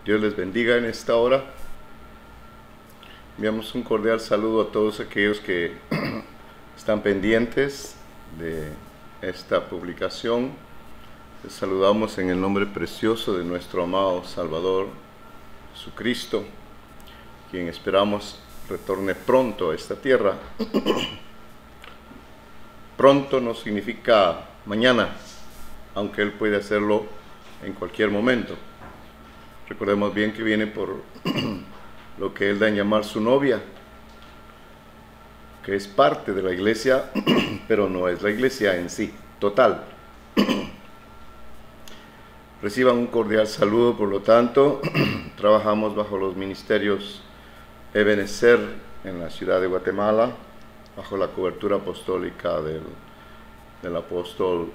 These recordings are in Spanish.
Dios les bendiga en esta hora. Enviamos un cordial saludo a todos aquellos que están pendientes de esta publicación. Les saludamos en el nombre precioso de nuestro amado Salvador Jesucristo, quien esperamos retorne pronto a esta tierra. Pronto no significa mañana, aunque Él puede hacerlo en cualquier momento. Recordemos bien que viene por lo que Él da en llamar su novia, que es parte de la iglesia, pero no es la iglesia en sí, total. Reciban un cordial saludo, por lo tanto. Trabajamos bajo los ministerios Ebenezer en la ciudad de Guatemala, bajo la cobertura apostólica del apóstol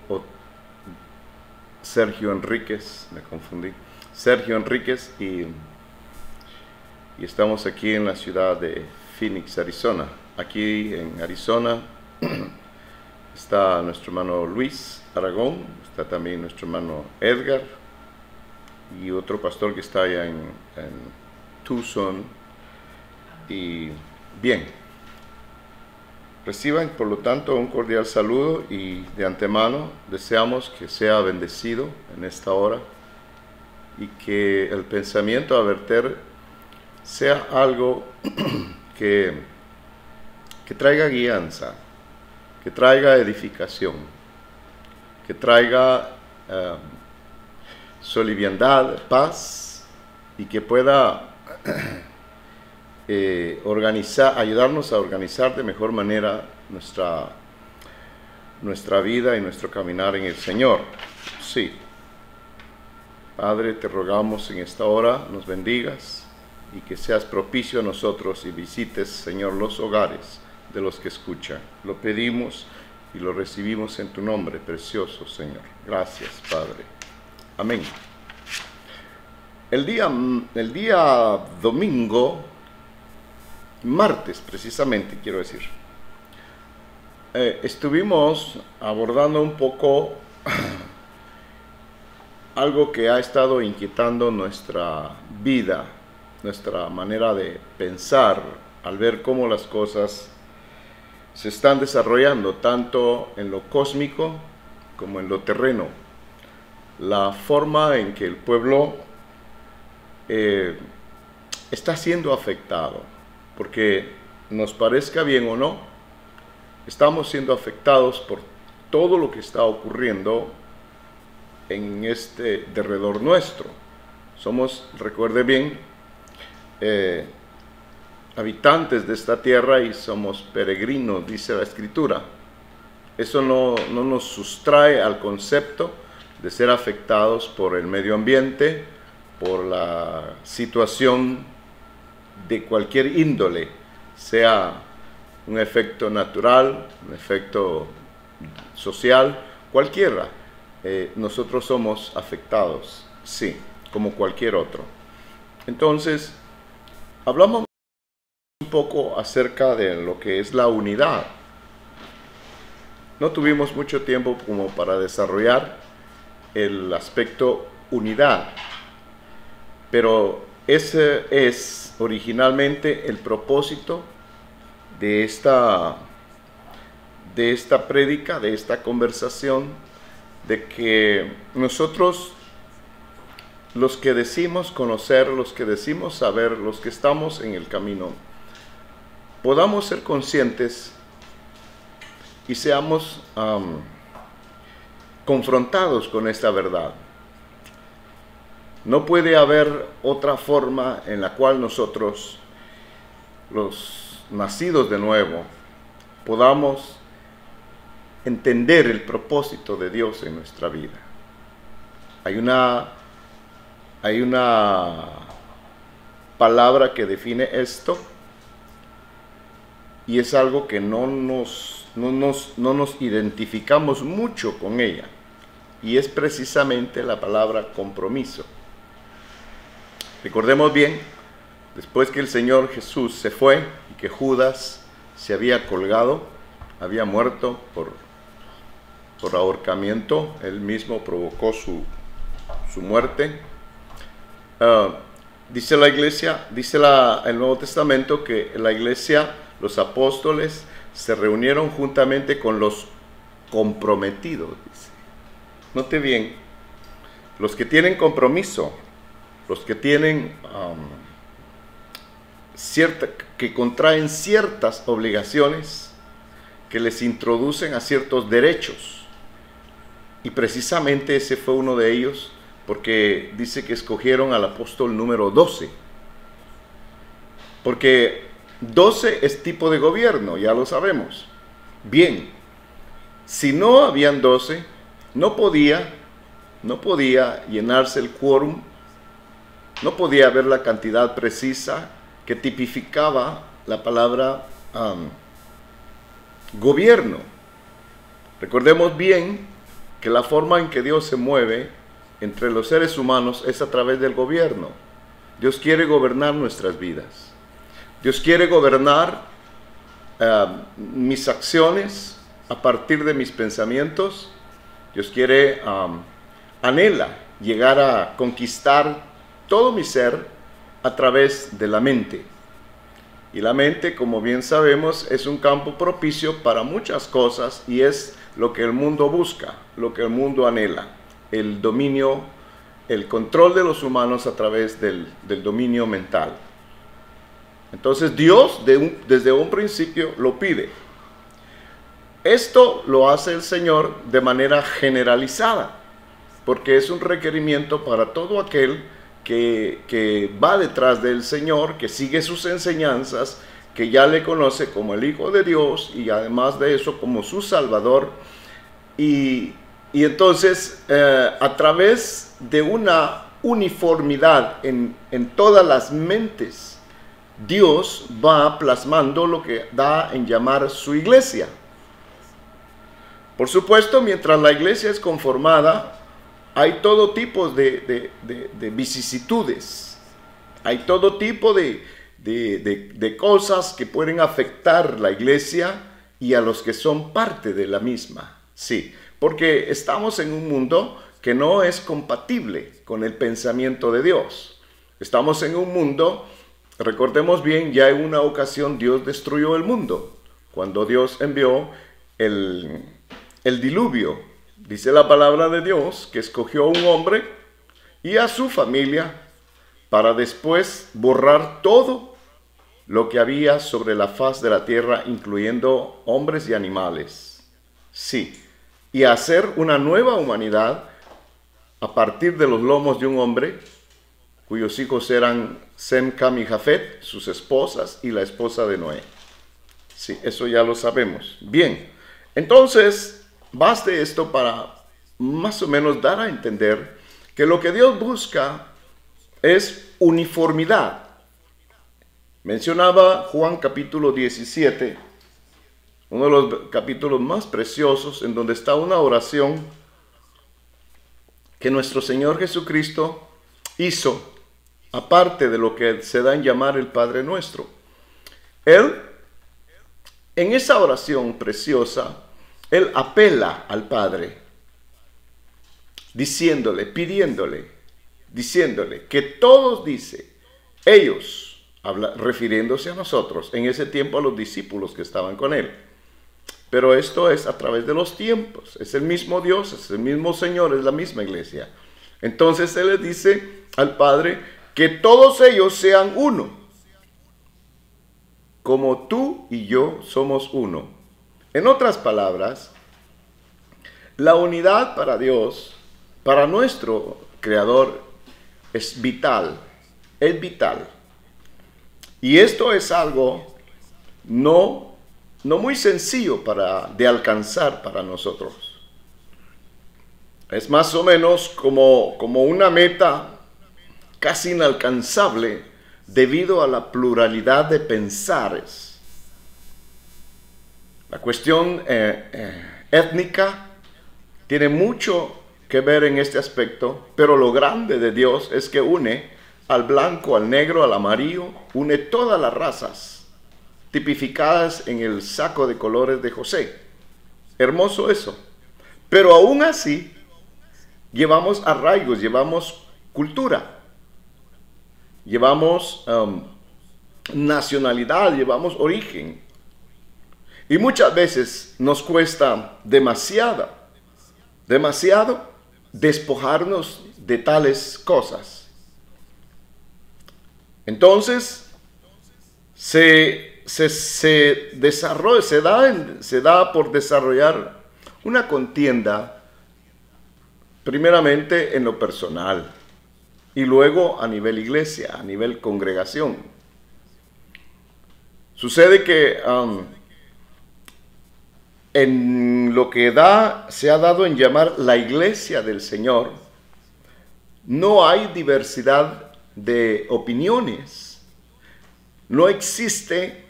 Sergio Enríquez, me confundí, Sergio Enríquez, y estamos aquí en la ciudad de Phoenix, Arizona. Aquí en Arizona está nuestro hermano Luis Aragón, está también nuestro hermano Edgar y otro pastor que está allá en Tucson. Y bien, reciban por lo tanto un cordial saludo y de antemano deseamos que sea bendecido en esta hora y que el pensamiento a verter sea algo que traiga guianza, que traiga edificación, que traiga soliviandad, paz, y que pueda ayudarnos a organizar de mejor manera nuestra vida y nuestro caminar en el Señor. Sí. Padre, te rogamos en esta hora, nos bendigas y que seas propicio a nosotros y visites, Señor, los hogares de los que escuchan. Lo pedimos y lo recibimos en tu nombre, precioso Señor. Gracias, Padre. Amén. El día domingo, martes precisamente, quiero decir, estuvimos abordando un poco algo que ha estado inquietando nuestra vida, nuestra manera de pensar, al ver cómo las cosas se están desarrollando, tanto en lo cósmico como en lo terreno. La forma en que el pueblo está siendo afectado, porque nos parezca bien o no, estamos siendo afectados por todo lo que está ocurriendo en este derredor nuestro. Somos, recuerde bien, habitantes de esta tierra y somos peregrinos, dice la Escritura. Eso no nos sustrae al concepto de ser afectados por el medio ambiente, por la situación de cualquier índole, sea un efecto natural, un efecto social, cualquiera. Nosotros somos afectados, sí, como cualquier otro. Entonces, hablamos un poco acerca de lo que es la unidad. No tuvimos mucho tiempo como para desarrollar el aspecto unidad, pero ese es originalmente el propósito de esta prédica, de esta conversación, de que nosotros, los que decimos conocer, los que decimos saber, los que estamos en el camino, podamos ser conscientes y seamos confrontados con esta verdad. No puede haber otra forma en la cual nosotros, los nacidos de nuevo, podamos entender el propósito de Dios en nuestra vida. Hay una palabra que define esto y es algo que no nos identificamos mucho con ella, y es precisamente la palabra compromiso. Recordemos bien, después que el Señor Jesús se fue y que Judas se había colgado, había muerto por ahorcamiento, él mismo provocó su muerte. Dice la iglesia, dice el Nuevo Testamento que la iglesia, los apóstoles, se reunieron juntamente con los comprometidos. Dice. Note bien, los que tienen compromiso, los que tienen que contraen ciertas obligaciones que les introducen a ciertos derechos. Y precisamente ese fue uno de ellos, porque dice que escogieron al apóstol número 12. Porque 12 es tipo de gobierno, ya lo sabemos. Bien, si no habían 12, no podía llenarse el quórum, no podía haber la cantidad precisa que tipificaba la palabra gobierno. Recordemos bien que la forma en que Dios se mueve entre los seres humanos es a través del gobierno. Dios quiere gobernar nuestras vidas. Dios quiere gobernar mis acciones a partir de mis pensamientos. Dios quiere, anhela llegar a conquistar todo mi ser a través de la mente. Y la mente, como bien sabemos, es un campo propicio para muchas cosas y es lo que el mundo busca, lo que el mundo anhela. El dominio, el control de los humanos a través del dominio mental. Entonces Dios desde un principio lo pide. Esto lo hace el Señor de manera generalizada, porque es un requerimiento para todo aquel que va detrás del Señor, que sigue sus enseñanzas, que ya le conoce como el Hijo de Dios y además de eso como su Salvador. Y entonces a través de una uniformidad en todas las mentes, Dios va plasmando lo que da en llamar su iglesia. Por supuesto, mientras la iglesia es conformada, hay todo tipo de vicisitudes, hay todo tipo de cosas que pueden afectar la iglesia y a los que son parte de la misma. Sí, porque estamos en un mundo que no es compatible con el pensamiento de Dios. Estamos en un mundo, recordemos bien, ya en una ocasión Dios destruyó el mundo, cuando Dios envió el diluvio. Dice la palabra de Dios que escogió a un hombre y a su familia para después borrar todo lo que había sobre la faz de la tierra, incluyendo hombres y animales. Sí, y hacer una nueva humanidad a partir de los lomos de un hombre, cuyos hijos eran Sem, Cam y Jafet, sus esposas y la esposa de Noé. Sí, eso ya lo sabemos. Bien, entonces baste esto para más o menos dar a entender que lo que Dios busca es uniformidad. Mencionaba Juan capítulo 17, uno de los capítulos más preciosos, en donde está una oración que nuestro Señor Jesucristo hizo, aparte de lo que se da en llamar el Padre Nuestro. Él, en esa oración preciosa, Él apela al Padre, diciéndole que todos, dice, ellos, refiriéndose a nosotros, en ese tiempo a los discípulos que estaban con Él. Pero esto es a través de los tiempos, es el mismo Dios, es el mismo Señor, es la misma iglesia. Entonces Él les dice al Padre que todos ellos sean uno, como tú y yo somos uno. En otras palabras, la unidad para Dios, para nuestro Creador, es vital, es vital. Y esto es algo no muy sencillo de alcanzar para nosotros. Es más o menos como una meta casi inalcanzable debido a la pluralidad de pensares. La cuestión étnica tiene mucho que ver en este aspecto, pero lo grande de Dios es que une al blanco, al negro, al amarillo, une todas las razas tipificadas en el saco de colores de José. Hermoso eso. Pero aún así, llevamos arraigos, llevamos cultura. llevamos nacionalidad, llevamos origen. Y muchas veces nos cuesta demasiado despojarnos de tales cosas. Entonces, se da por desarrollar una contienda, primeramente en lo personal, y luego a nivel iglesia, a nivel congregación. Sucede que en lo que se ha dado en llamar la iglesia del Señor, no hay diversidad de opiniones. No existe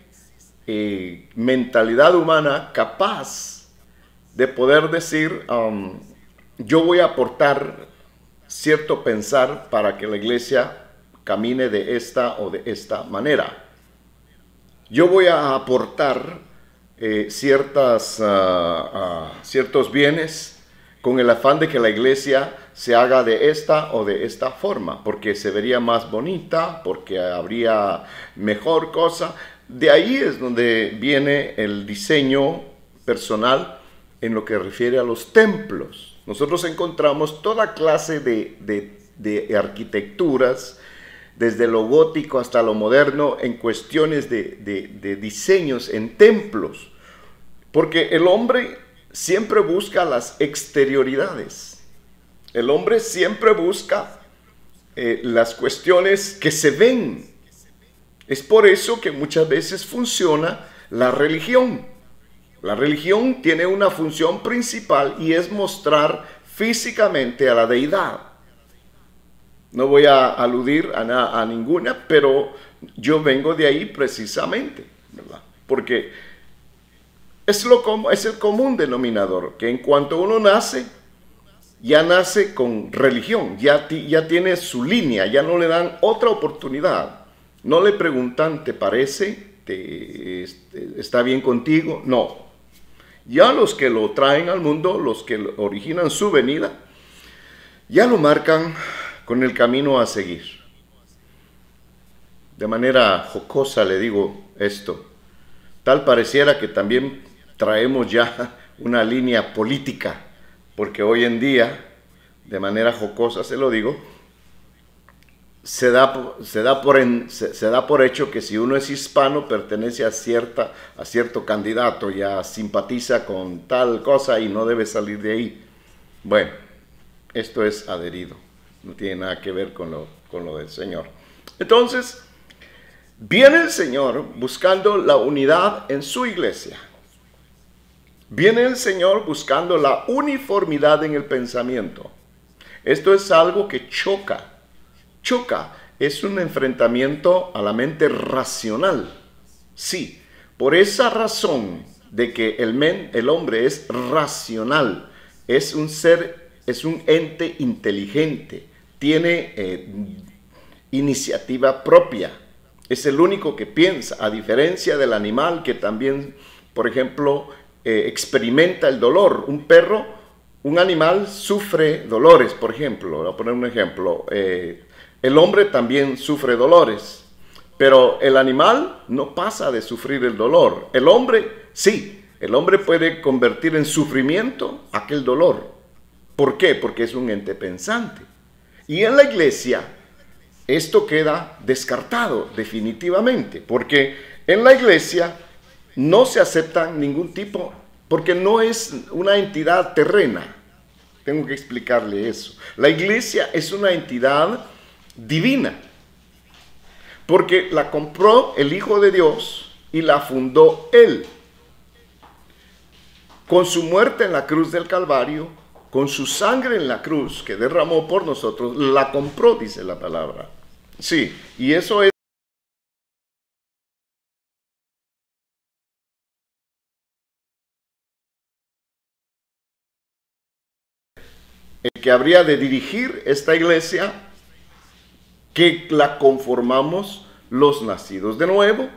mentalidad humana capaz de poder decir, yo voy a aportar cierto pensar para que la iglesia camine de esta o de esta manera. Yo voy a aportar ciertos bienes con el afán de que la iglesia se haga de esta o de esta forma, porque se vería más bonita, porque habría mejor cosa. De ahí es donde viene el diseño personal en lo que refiere a los templos. Nosotros encontramos toda clase de arquitecturas, desde lo gótico hasta lo moderno, en cuestiones de diseños en templos, porque el hombre siempre busca las exterioridades, el hombre siempre busca las cuestiones que se ven. Es por eso que muchas veces funciona la religión. La religión tiene una función principal y es mostrar físicamente a la deidad. No voy a aludir a ninguna, pero yo vengo de ahí precisamente, ¿verdad? Porque es el común denominador, que en cuanto uno nace, ya nace con religión, ya tiene su línea, ya no le dan otra oportunidad. No le preguntan, ¿te parece? ¿Está bien contigo? No. Ya los que lo traen al mundo, los que originan su venida, ya lo marcan con el camino a seguir. De manera jocosa le digo esto. Tal pareciera que también traemos ya una línea política, porque hoy en día, de manera jocosa se lo digo, se da por hecho que si uno es hispano pertenece a cierto candidato, ya simpatiza con tal cosa y no debe salir de ahí. Bueno, esto es adherido, no tiene nada que ver con lo del Señor. Entonces, viene el Señor buscando la unidad en su iglesia. Viene el Señor buscando la uniformidad en el pensamiento. Esto es algo que choca, es un enfrentamiento a la mente racional. Sí, por esa razón de que el hombre es racional, es un ente inteligente, tiene iniciativa propia, es el único que piensa, a diferencia del animal que también, por ejemplo, experimenta el dolor. Un animal sufre dolores, por ejemplo, voy a poner un ejemplo. El hombre también sufre dolores, pero el animal no pasa de sufrir el dolor. El hombre, sí, el hombre puede convertir en sufrimiento aquel dolor. ¿Por qué? Porque es un ente pensante. Y en la iglesia esto queda descartado definitivamente, porque en la iglesia no se aceptan ningún tipo, porque no es una entidad terrena. Tengo que explicarle eso. La iglesia es una entidad divina, porque la compró el Hijo de Dios y la fundó Él. Con su muerte en la cruz del Calvario, con su sangre en la cruz que derramó por nosotros, la compró, dice la palabra. Sí, y eso es el que habría de dirigir esta iglesia, que la conformamos los nacidos de nuevo,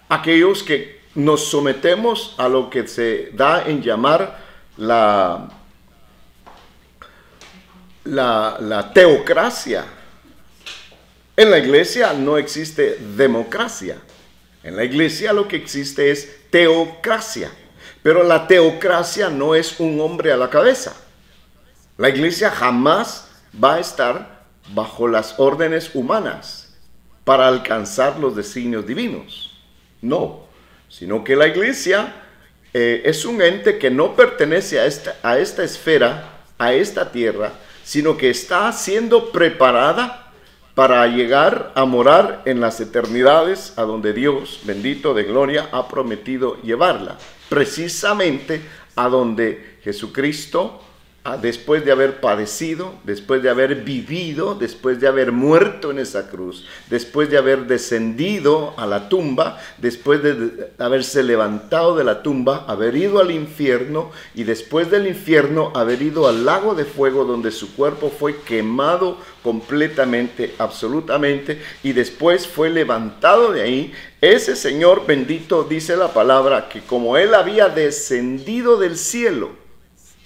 aquellos que nos sometemos a lo que se da en llamar la teocracia. En la iglesia no existe democracia. En la iglesia lo que existe es teocracia. Pero la teocracia no es un hombre a la cabeza. La iglesia jamás va a estar bajo las órdenes humanas para alcanzar los designios divinos. No, sino que la iglesia es un ente que no pertenece a esta esfera, a esta tierra, sino que está siendo preparada para llegar a morar en las eternidades a donde Dios, bendito de gloria, ha prometido llevarla. Precisamente a donde Jesucristo, después de haber padecido, después de haber vivido, después de haber muerto en esa cruz, después de haber descendido a la tumba, después de haberse levantado de la tumba, haber ido al infierno y después del infierno haber ido al lago de fuego donde su cuerpo fue quemado completamente, absolutamente, y después fue levantado de ahí. Ese Señor bendito, dice la palabra, que como Él había descendido del cielo.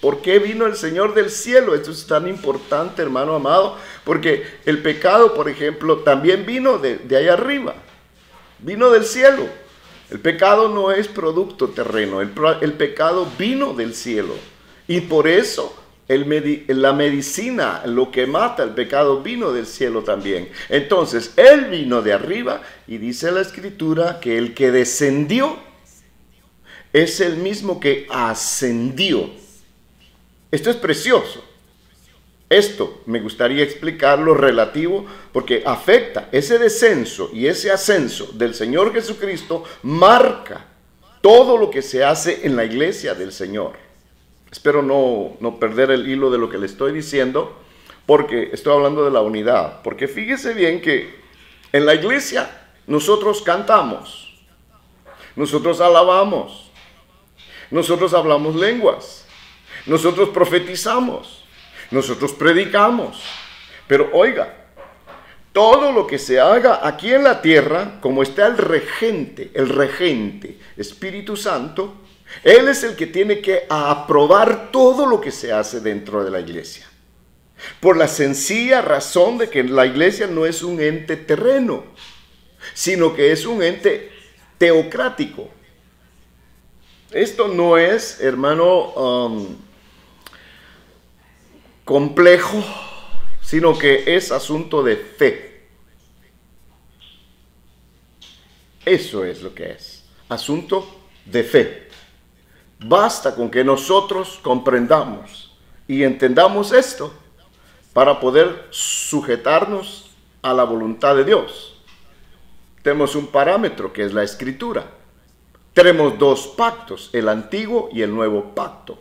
¿Por qué vino el Señor del cielo? Esto es tan importante, hermano amado, porque el pecado, por ejemplo, también vino de allá arriba, vino del cielo. El pecado no es producto terreno, el pecado vino del cielo. Y por eso la medicina, lo que mata el pecado, vino del cielo también. Entonces, Él vino de arriba y dice la Escritura que el que descendió es el mismo que ascendió. Esto es precioso. Esto me gustaría explicarlo relativo porque afecta ese descenso y ese ascenso del Señor Jesucristo, marca todo lo que se hace en la iglesia del Señor. Espero no perder el hilo de lo que le estoy diciendo porque estoy hablando de la unidad. Porque fíjese bien que en la iglesia nosotros cantamos, nosotros alabamos, nosotros hablamos lenguas. Nosotros profetizamos, nosotros predicamos, pero oiga, todo lo que se haga aquí en la tierra, como está el regente, Espíritu Santo, Él es el que tiene que aprobar todo lo que se hace dentro de la iglesia. Por la sencilla razón de que la iglesia no es un ente terreno, sino que es un ente teocrático. Esto no es, hermano, complejo, sino que es asunto de fe. Eso es lo que es, asunto de fe. Basta con que nosotros comprendamos y entendamos esto para poder sujetarnos a la voluntad de Dios. Tenemos un parámetro que es la Escritura. Tenemos dos pactos, el antiguo y el nuevo pacto.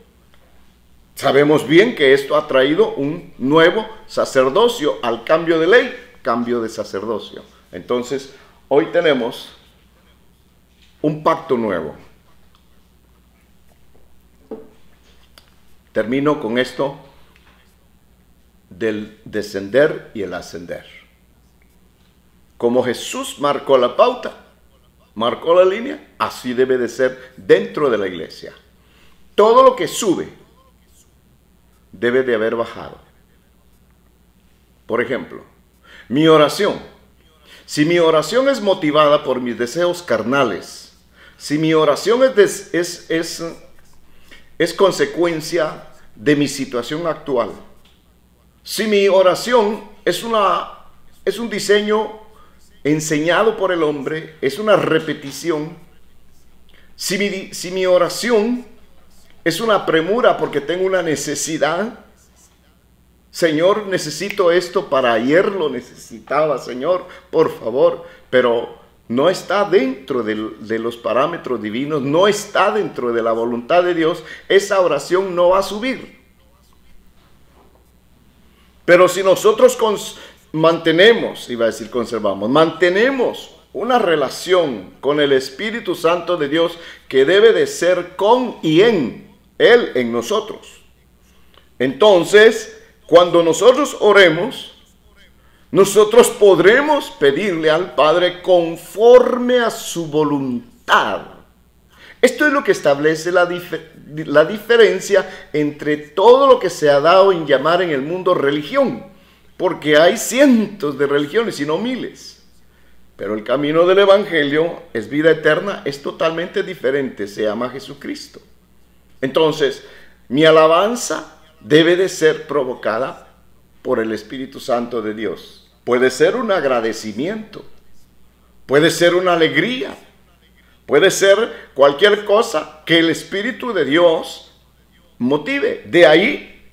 Sabemos bien que esto ha traído un nuevo sacerdocio al cambio de ley, cambio de sacerdocio. Entonces, hoy tenemos un pacto nuevo. Termino con esto del descender y el ascender. Como Jesús marcó la pauta, marcó la línea, así debe de ser dentro de la iglesia. Todo lo que sube debe de haber bajado. Por ejemplo, mi oración. Si mi oración es motivada por mis deseos carnales, si mi oración es consecuencia de mi situación actual, si mi oración es un diseño enseñado por el hombre, es una repetición, si mi oración es una premura porque tengo una necesidad, Señor, necesito esto, para ayer lo necesitaba, Señor, por favor, pero no está dentro de los parámetros divinos, no está dentro de la voluntad de Dios, esa oración no va a subir. Pero si nosotros mantenemos una relación con el Espíritu Santo de Dios que debe de ser con y en Él, en nosotros. Entonces, cuando nosotros oremos, nosotros podremos pedirle al Padre conforme a su voluntad. Esto es lo que establece la diferencia entre todo lo que se ha dado en llamar en el mundo religión. porque hay cientos de religiones y no miles. Pero el camino del Evangelio es vida eterna, es totalmente diferente, se llama Jesucristo. Entonces, mi alabanza debe de ser provocada por el Espíritu Santo de Dios. Puede ser un agradecimiento, puede ser una alegría, puede ser cualquier cosa que el Espíritu de Dios motive. De ahí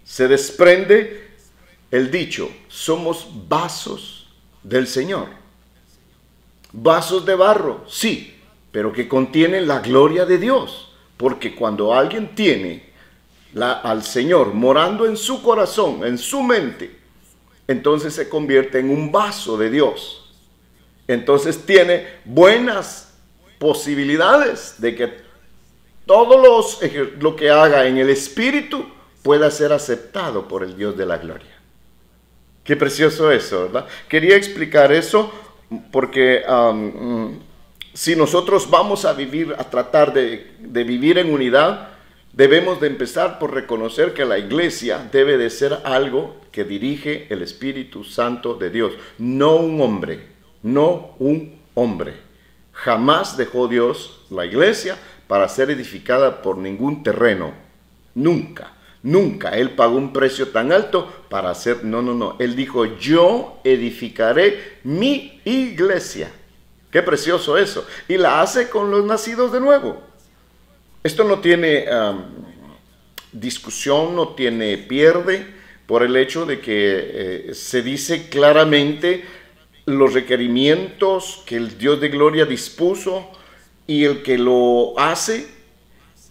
se desprende el dicho, somos vasos del Señor. Vasos de barro, sí, pero que contienen la gloria de Dios. Porque cuando alguien tiene al Señor morando en su corazón, en su mente, entonces se convierte en un vaso de Dios. Entonces tiene buenas posibilidades de que todo lo que haga en el Espíritu pueda ser aceptado por el Dios de la gloria. Qué precioso eso, ¿verdad? Quería explicar eso porque si nosotros vamos a vivir, a tratar de vivir en unidad, debemos de empezar por reconocer que la iglesia debe de ser algo que dirige el Espíritu Santo de Dios, no un hombre, no un hombre. Jamás dejó Dios la iglesia para ser edificada por ningún terreno, nunca. Nunca Él pagó un precio tan alto para hacer, no. Él dijo, yo edificaré mi iglesia. Qué precioso eso. Y la hace con los nacidos de nuevo. Esto no tiene discusión, no tiene pierde, por el hecho de que se dice claramente los requerimientos que el Dios de gloria dispuso, y el que lo hace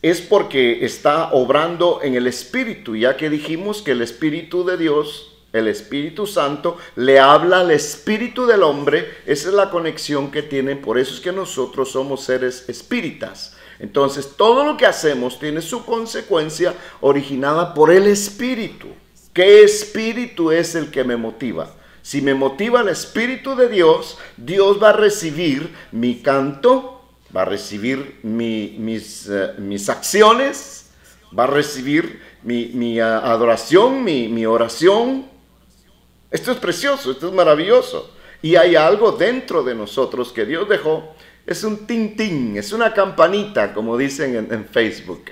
es porque está obrando en el Espíritu, ya que dijimos que el Espíritu de Dios, el Espíritu Santo, le habla al espíritu del hombre. Esa es la conexión que tienen, por eso es que nosotros somos seres espíritas. Entonces, todo lo que hacemos tiene su consecuencia originada por el Espíritu. ¿Qué espíritu es el que me motiva? Si me motiva el Espíritu de Dios, Dios va a recibir mi canto, va a recibir mis acciones, va a recibir mi adoración, mi oración. Esto es precioso, esto es maravilloso. Y hay algo dentro de nosotros que Dios dejó. Es un tin, es una campanita, como dicen en Facebook.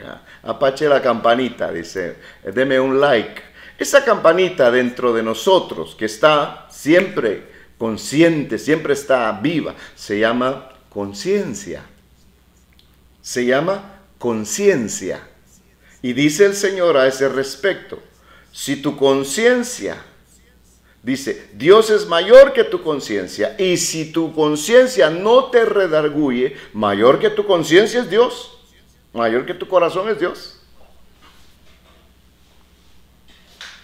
Apache la campanita, dice, deme un like. Esa campanita dentro de nosotros, que está siempre consciente, siempre está viva, se llama conciencia. Se llama conciencia. Y dice el Señor a ese respecto, si tu conciencia, dice, Dios es mayor que tu conciencia, y si tu conciencia no te redarguye, mayor que tu conciencia es Dios, mayor que tu corazón es Dios.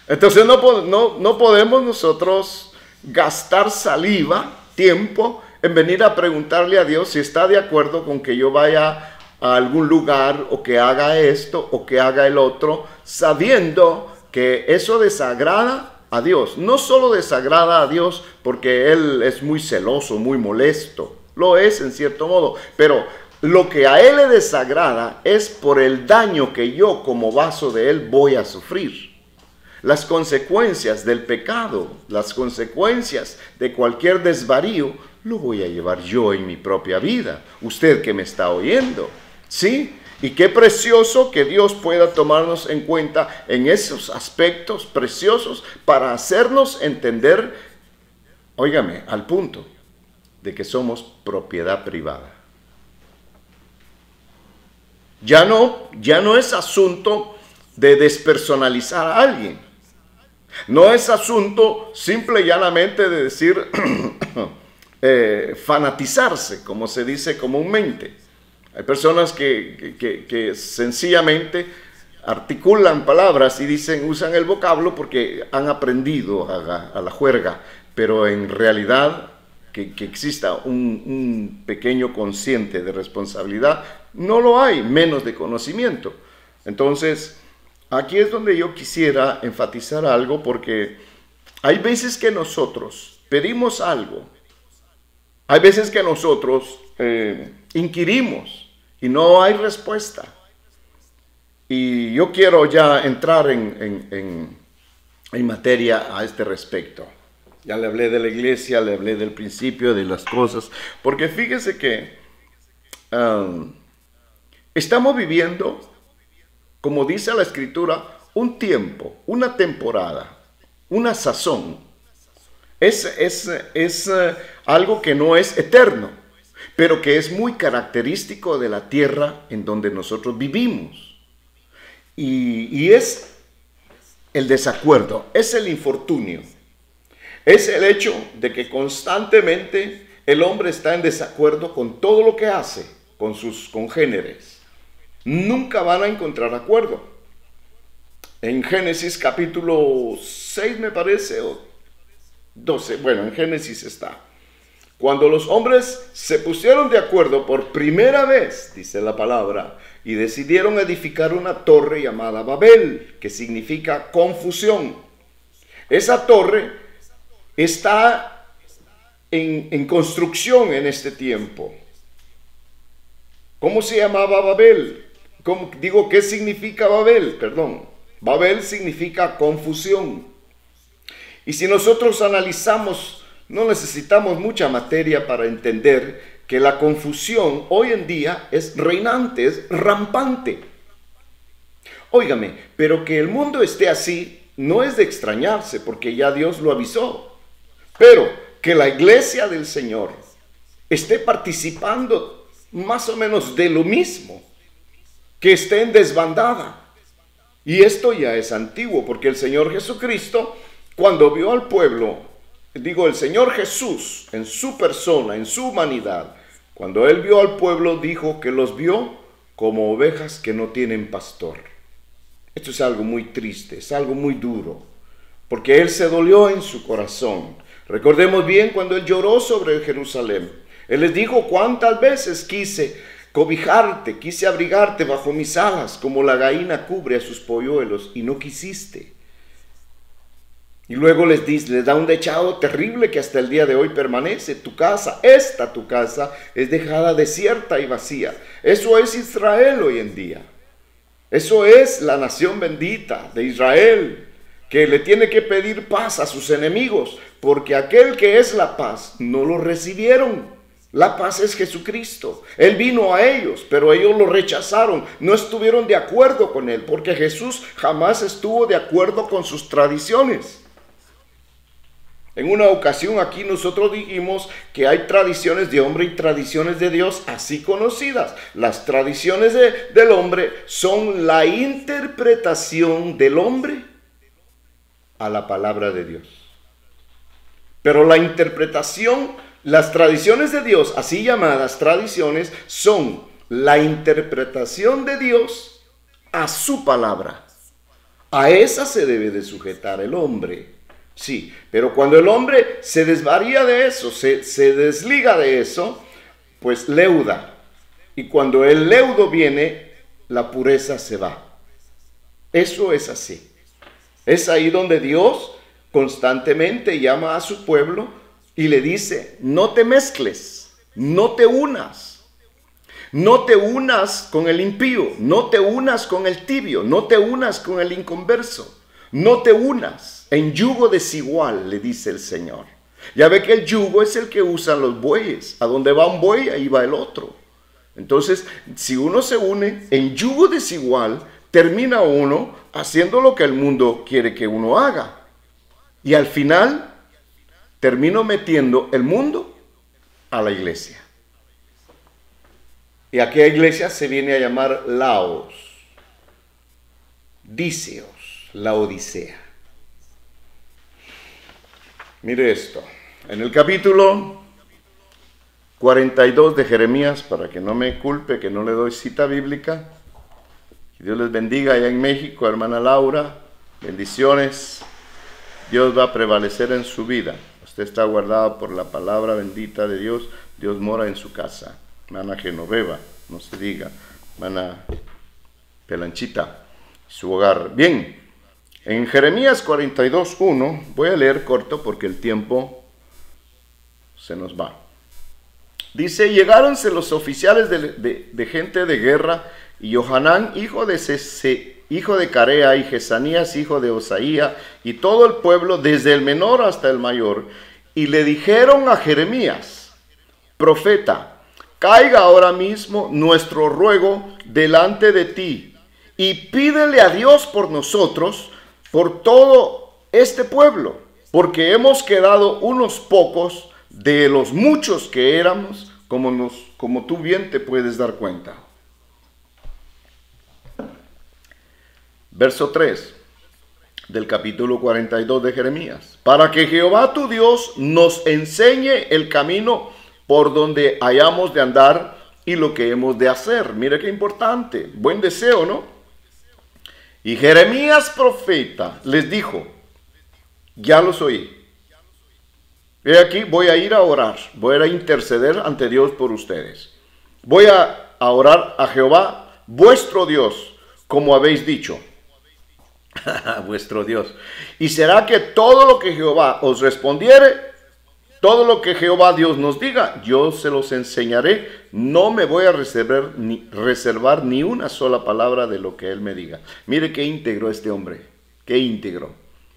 Entonces no podemos nosotros gastar saliva, tiempo, en venir a preguntarle a Dios si está de acuerdo con que yo vaya a algún lugar, o que haga esto, o que haga el otro, sabiendo que eso desagrada a Dios. No solo desagrada a Dios porque Él es muy celoso, muy molesto, lo es en cierto modo, pero lo que a Él le desagrada es por el daño que yo como vaso de Él voy a sufrir. Las consecuencias del pecado, las consecuencias de cualquier desvarío, lo voy a llevar yo en mi propia vida. Usted que me está oyendo, ¿sí? Y qué precioso que Dios pueda tomarnos en cuenta en esos aspectos preciosos para hacernos entender, óigame, al punto de que somos propiedad privada. Ya no es asunto de despersonalizar a alguien. No es asunto simple y llanamente de decir fanatizarse, como se dice comúnmente. Hay personas que sencillamente articulan palabras y usan el vocablo porque han aprendido a la juerga, pero en realidad que exista un pequeño consciente de responsabilidad, no lo hay, menos de conocimiento. Entonces, aquí es donde yo quisiera enfatizar algo, porque hay veces que nosotros pedimos algo, hay veces que nosotros inquirimos y no hay respuesta. Y yo quiero ya entrar en en materia a este respecto. Ya le hablé de la iglesia, le hablé del principio, de las cosas, porque fíjese que estamos viviendo, como dice la Escritura, un tiempo, una temporada, una sazón. Es algo que no es eterno, pero que es muy característico de la tierra en donde nosotros vivimos. Y es el desacuerdo, es el infortunio, es el hecho de que constantemente el hombre está en desacuerdo con todo lo que hace, con sus congéneres. Nunca van a encontrar acuerdo. En Génesis capítulo 6 me parece, o 12, bueno, en Génesis está. Cuando los hombres se pusieron de acuerdo por primera vez, dice la palabra, y decidieron edificar una torre llamada Babel, que significa confusión. Esa torre está en construcción en este tiempo. ¿Cómo se llamaba Babel? ¿Qué significa Babel? Perdón. Babel significa confusión. Y si nosotros analizamos, no necesitamos mucha materia para entender que la confusión hoy en día es reinante, es rampante. Óigame, pero que el mundo esté así no es de extrañarse, porque ya Dios lo avisó. Pero que la iglesia del Señor esté participando más o menos de lo mismo, que esté en desbandada. Y esto ya es antiguo, porque el Señor Jesucristo, cuando vio al pueblo, el Señor Jesús en su persona, en su humanidad, cuando Él vio al pueblo, dijo que los vio como ovejas que no tienen pastor. Esto es algo muy triste, es algo muy duro, porque Él se dolió en su corazón. Recordemos bien cuando Él lloró sobre Jerusalén. Él les dijo: cuántas veces quise cobijarte, quise abrigarte bajo mis alas, como la gallina cubre a sus polluelos, y no quisiste. Y luego les da un dechado terrible que hasta el día de hoy permanece. Tu casa, tu casa, es dejada desierta y vacía. Eso es Israel hoy en día. Eso es la nación bendita de Israel, que le tiene que pedir paz a sus enemigos, porque aquel que es la paz no lo recibieron. La paz es Jesucristo. Él vino a ellos, pero ellos lo rechazaron. No estuvieron de acuerdo con Él, porque Jesús jamás estuvo de acuerdo con sus tradiciones. En una ocasión aquí nosotros dijimos que hay tradiciones de hombre y tradiciones de Dios así conocidas. Las tradiciones del hombre son la interpretación del hombre a la palabra de Dios. Pero las tradiciones de Dios, así llamadas tradiciones, son la interpretación de Dios a su palabra. A esa se debe de sujetar el hombre. Sí, pero cuando el hombre se desvaría de eso, se desliga de eso, pues leuda. Y cuando el leudo viene, la pureza se va. Eso es así. Es ahí donde Dios constantemente llama a su pueblo y le dice: no te mezcles, no te unas. No te unas con el impío, no te unas con el tibio, no te unas con el inconverso. No te unas en yugo desigual, le dice el Señor. Ya ve que el yugo es el que usan los bueyes. A donde va un buey, ahí va el otro. Entonces, si uno se une en yugo desigual, termina uno haciendo lo que el mundo quiere que uno haga. Y al final, termino metiendo el mundo a la iglesia. Y aquella iglesia se viene a llamar Laos, Díceos, la Odisea. Mire esto, en el capítulo 42 de Jeremías, para que no me culpe que no le doy cita bíblica. Dios les bendiga allá en México, hermana Laura, bendiciones. Dios va a prevalecer en su vida. Usted está guardado por la palabra bendita de Dios. Dios mora en su casa. Hermana Genoveva, no se diga, hermana Pelanchita, su hogar. Bien, en Jeremías 42:1, voy a leer corto porque el tiempo se nos va. Dice: llegáronse los oficiales de gente de guerra, y Johanán, hijo de hijo de Carea, y Jesanías, hijo de Osaía, y todo el pueblo, desde el menor hasta el mayor, y le dijeron a Jeremías, profeta, caiga ahora mismo nuestro ruego delante de ti, y pídele a Dios por nosotros, por todo este pueblo, porque hemos quedado unos pocos de los muchos que éramos, como tú bien te puedes dar cuenta. Verso 3 del capítulo 42 de Jeremías. Para que Jehová tu Dios nos enseñe el camino por donde hayamos de andar y lo que hemos de hacer. Mira qué importante, buen deseo, ¿no? Y Jeremías profeta les dijo, ya los oí. He aquí, voy a ir a orar, voy a interceder ante Dios por ustedes. Voy a orar a Jehová, vuestro Dios, como habéis dicho. Vuestro Dios. Y será que todo lo que Jehová os respondiere, todo lo que Jehová Dios nos diga, yo se los enseñaré. No me voy a reservar ni una sola palabra de lo que él me diga. Mire qué íntegro este hombre, qué íntegro.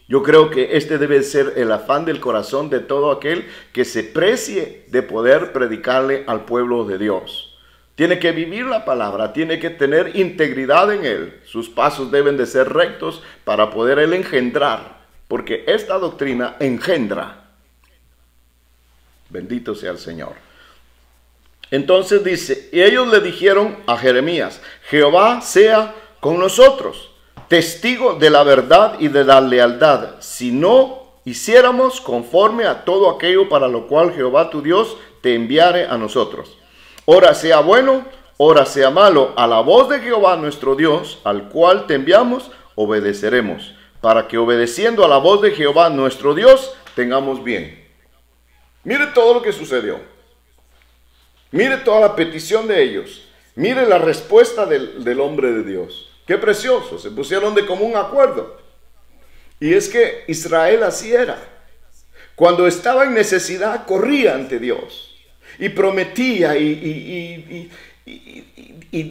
Yo creo que este debe ser el afán del corazón de todo aquel que se precie de poder predicarle al pueblo de Dios. Tiene que vivir la palabra, tiene que tener integridad en él. Sus pasos deben de ser rectos para poder él engendrar, porque esta doctrina engendra. Bendito sea el Señor. Entonces dice, y ellos le dijeron a Jeremías, Jehová sea con nosotros, testigo de la verdad y de la lealtad, si no hiciéramos conforme a todo aquello para lo cual Jehová tu Dios te enviare a nosotros. Ora sea bueno, ora sea malo, a la voz de Jehová nuestro Dios, al cual te enviamos, obedeceremos, para que obedeciendo a la voz de Jehová nuestro Dios, tengamos bien. Mire todo lo que sucedió. Mire toda la petición de ellos. Mire la respuesta del hombre de Dios. Qué precioso, se pusieron de común acuerdo. Y es que Israel así era. Cuando estaba en necesidad, corría ante Dios. Y prometía y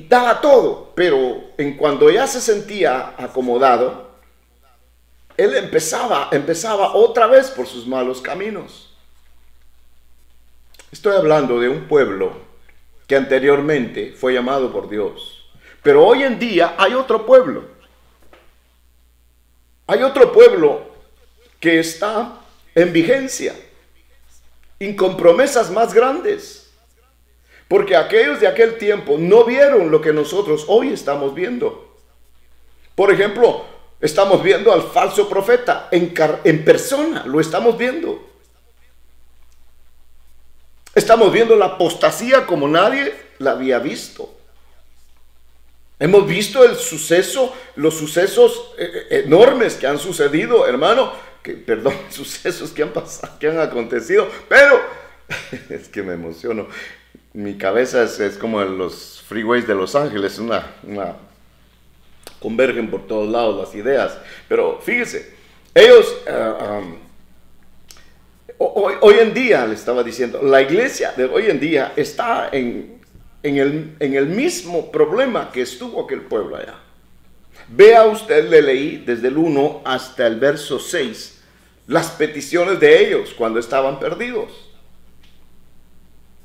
daba todo. Pero en cuando ya se sentía acomodado, él empezaba otra vez por sus malos caminos. Estoy hablando de un pueblo que anteriormente fue llamado por Dios. Pero hoy en día hay otro pueblo. Hay otro pueblo que está en vigencia, y con promesas más grandes. Porque aquellos de aquel tiempo no vieron lo que nosotros hoy estamos viendo. Por ejemplo, estamos viendo al falso profeta en persona, lo estamos viendo. Estamos viendo la apostasía como nadie la había visto. Hemos visto los sucesos enormes que han sucedido, hermano, sucesos que han pasado, que han acontecido, pero es que me emociono. Mi cabeza es como en los freeways de Los Ángeles, convergen por todos lados las ideas. Pero fíjese, ellos hoy en día, le estaba diciendo, la iglesia de hoy en día está en el mismo problema que estuvo aquel pueblo allá. Vea usted, le leí desde el 1 hasta el verso 6, las peticiones de ellos cuando estaban perdidos.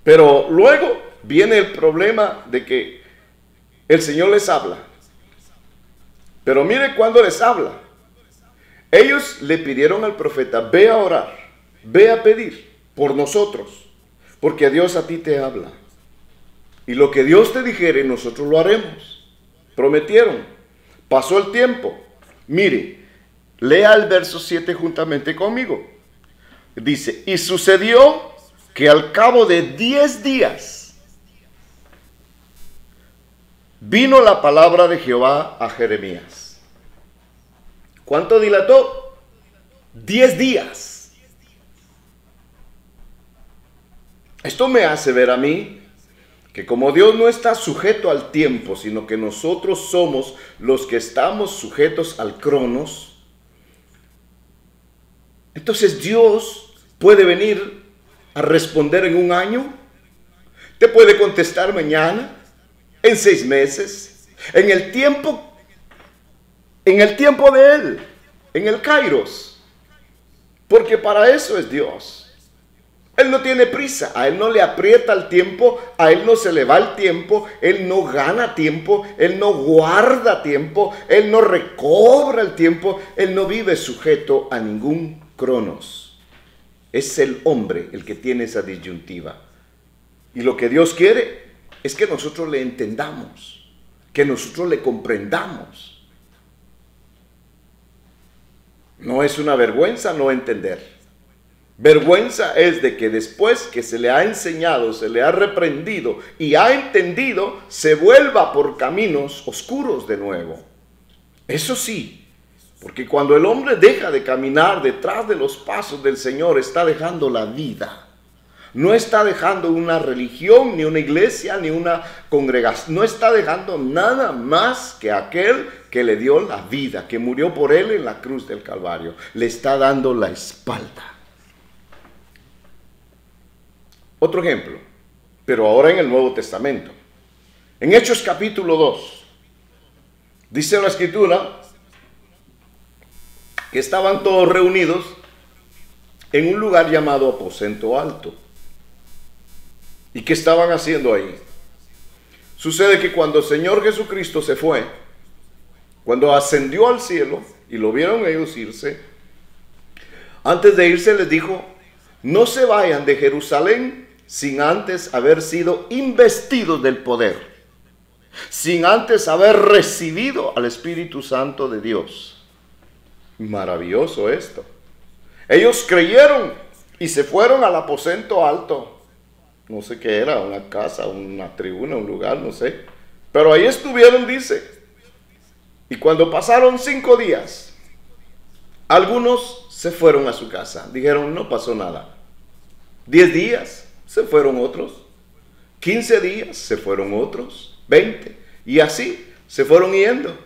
Pero luego viene el problema de que el Señor les habla. Pero mire cuando les habla. Ellos le pidieron al profeta, ve a orar, ve a pedir por nosotros, porque Dios a ti te habla. Y lo que Dios te dijere, nosotros lo haremos. Prometieron. Pasó el tiempo. Mire, lea el verso 7 juntamente conmigo. Dice, y sucedió que al cabo de 10 días vino la palabra de Jehová a Jeremías. ¿Cuánto dilató? 10 días. Esto me hace ver a mí que como Dios no está sujeto al tiempo, sino que nosotros somos los que estamos sujetos al cronos, entonces Dios puede venir a responder en un año, te puede contestar mañana, en 6 meses, en el tiempo en el tiempo de Él, en el Kairos, porque para eso es Dios. Él no tiene prisa, a Él no le aprieta el tiempo, a Él no se le va el tiempo, Él no gana tiempo, Él no guarda tiempo, Él no recobra el tiempo, Él no vive sujeto a ningún cronos. Es el hombre el que tiene esa disyuntiva. Y lo que Dios quiere es que nosotros le entendamos, que nosotros le comprendamos. No es una vergüenza no entender. Vergüenza es de que después que se le ha enseñado, se le ha reprendido y ha entendido, se vuelva por caminos oscuros de nuevo. Eso sí, porque cuando el hombre deja de caminar detrás de los pasos del Señor, está dejando la vida. No está dejando una religión, ni una iglesia, ni una congregación. No está dejando nada más que aquel que le dio la vida, que murió por él en la cruz del Calvario. Le está dando la espalda. Otro ejemplo, pero ahora en el Nuevo Testamento. En Hechos capítulo 2, dice la Escritura que estaban todos reunidos en un lugar llamado Aposento Alto. ¿Y qué estaban haciendo ahí? Sucede que cuando el Señor Jesucristo se fue, cuando ascendió al cielo y lo vieron ellos irse, antes de irse les dijo: no se vayan de Jerusalén sin antes haber sido investidos del poder, sin antes haber recibido al Espíritu Santo de Dios. Maravilloso esto. Ellos creyeron y se fueron al aposento alto. No sé qué era, una casa, una tribuna, un lugar, no sé. Pero ahí estuvieron, dice. Y cuando pasaron 5 días, algunos se fueron a su casa. Dijeron, no pasó nada. 10 días, se fueron otros. 15 días, se fueron otros. 20. Y así se fueron yendo.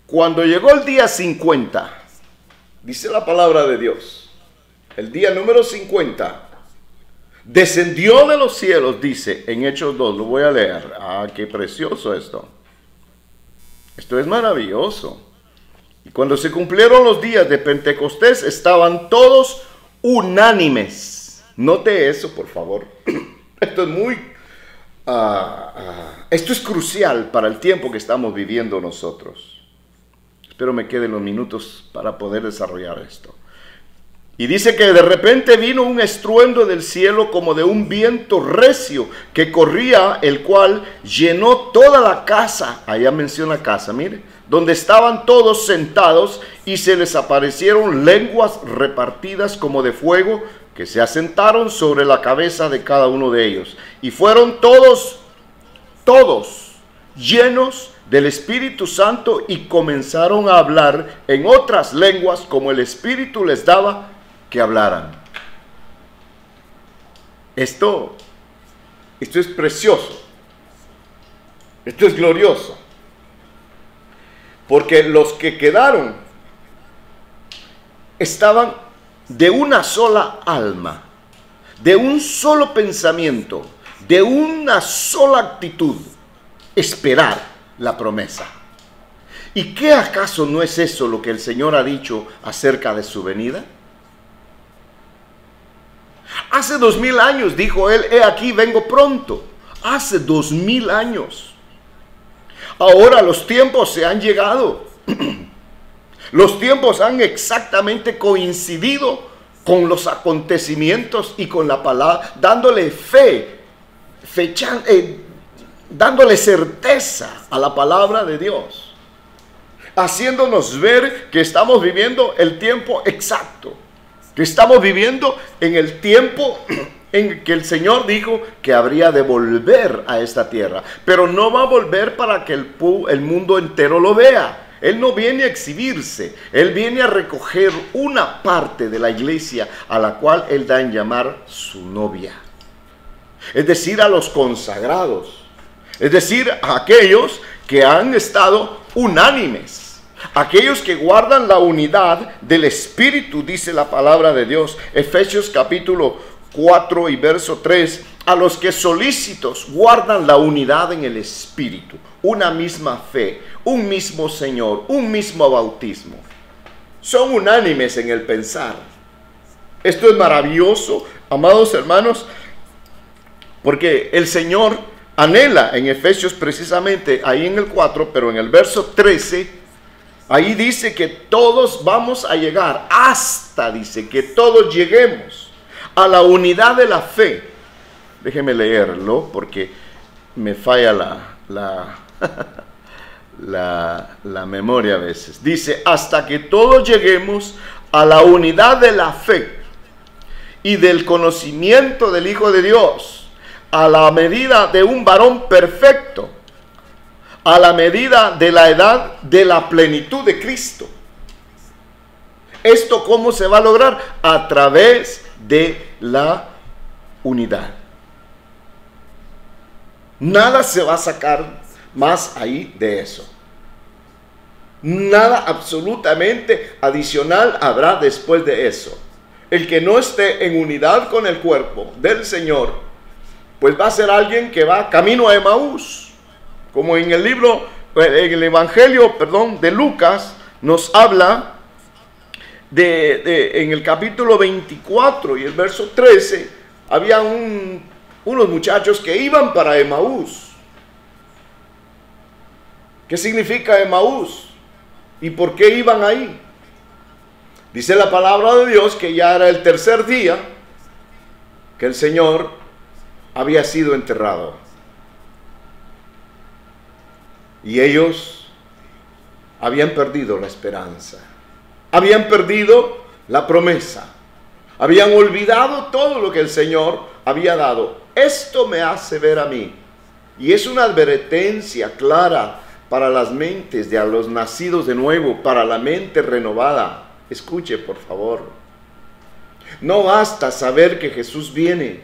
Cuando llegó el día 50, dice la palabra de Dios, el día número 50, descendió de los cielos, dice en Hechos 2, lo voy a leer. Ah, qué precioso esto. Esto es maravilloso. Y cuando se cumplieron los días de Pentecostés, estaban todos unánimes. Note eso, por favor. Esto es muy... esto es crucial para el tiempo que estamos viviendo nosotros. Espero me queden los minutos para poder desarrollar esto. Y dice que de repente vino un estruendo del cielo como de un viento recio que corría, el cual llenó toda la casa. Allá menciona casa, mire, donde estaban todos sentados, y se les aparecieron lenguas repartidas como de fuego, que se asentaron sobre la cabeza de cada uno de ellos. Y fueron todos llenos del Espíritu Santo y comenzaron a hablar en otras lenguas como el Espíritu les daba que hablaran. Esto es precioso. Esto es glorioso. Porque los que quedaron estaban de una sola alma, de un solo pensamiento, de una sola actitud: esperar la promesa. ¿Y qué acaso no es eso lo que el Señor ha dicho acerca de su venida? Hace 2000 años dijo Él: he aquí, vengo pronto. Hace 2000 años. Ahora los tiempos se han llegado. Los tiempos han exactamente coincidido con los acontecimientos y con la palabra, dándole dándole certeza a la palabra de Dios, haciéndonos ver que estamos viviendo el tiempo exacto, que estamos viviendo en el tiempo en que el Señor dijo que habría de volver a esta tierra, pero no va a volver para que el mundo entero lo vea. Él no viene a exhibirse, Él viene a recoger una parte de la iglesia a la cual Él da en llamar su novia. Es decir, a los consagrados, es decir, a aquellos que han estado unánimes, aquellos que guardan la unidad del Espíritu, dice la palabra de Dios. Efesios capítulo 4 y verso 3, a los que solícitos guardan la unidad en el Espíritu, una misma fe, un mismo Señor, un mismo bautismo. Son unánimes en el pensar. Esto es maravilloso, amados hermanos, porque el Señor anhela en Efesios precisamente, ahí en el 4, pero en el verso 13, ahí dice que todos vamos a llegar, hasta dice que todos lleguemos a la unidad de la fe. Déjeme leerlo porque me falla la memoria a veces. Dice, hasta que todos lleguemos a la unidad de la fe y del conocimiento del Hijo de Dios, a la medida de un varón perfecto, a la medida de la edad de la plenitud de Cristo. ¿Esto cómo se va a lograr? A través de la unidad. Nada se va a sacar más ahí de eso. Nada absolutamente adicional habrá después de eso. El que no esté en unidad con el cuerpo del Señor, pues va a ser alguien que va camino a Emaús. Como en el libro, en el Evangelio, de Lucas, nos habla en el capítulo 24 y el verso 13, había unos muchachos que iban para Emaús. ¿Qué significa Emaús? ¿Y por qué iban ahí? Dice la palabra de Dios que ya era el tercer día que el Señor había sido enterrado. Y ellos habían perdido la esperanza. Habían perdido la promesa. Habían olvidado todo lo que el Señor había dado. Esto me hace ver a mí. Y es una advertencia clara para las mentes de a los nacidos de nuevo, para la mente renovada. Escuche, por favor. No basta saber que Jesús viene.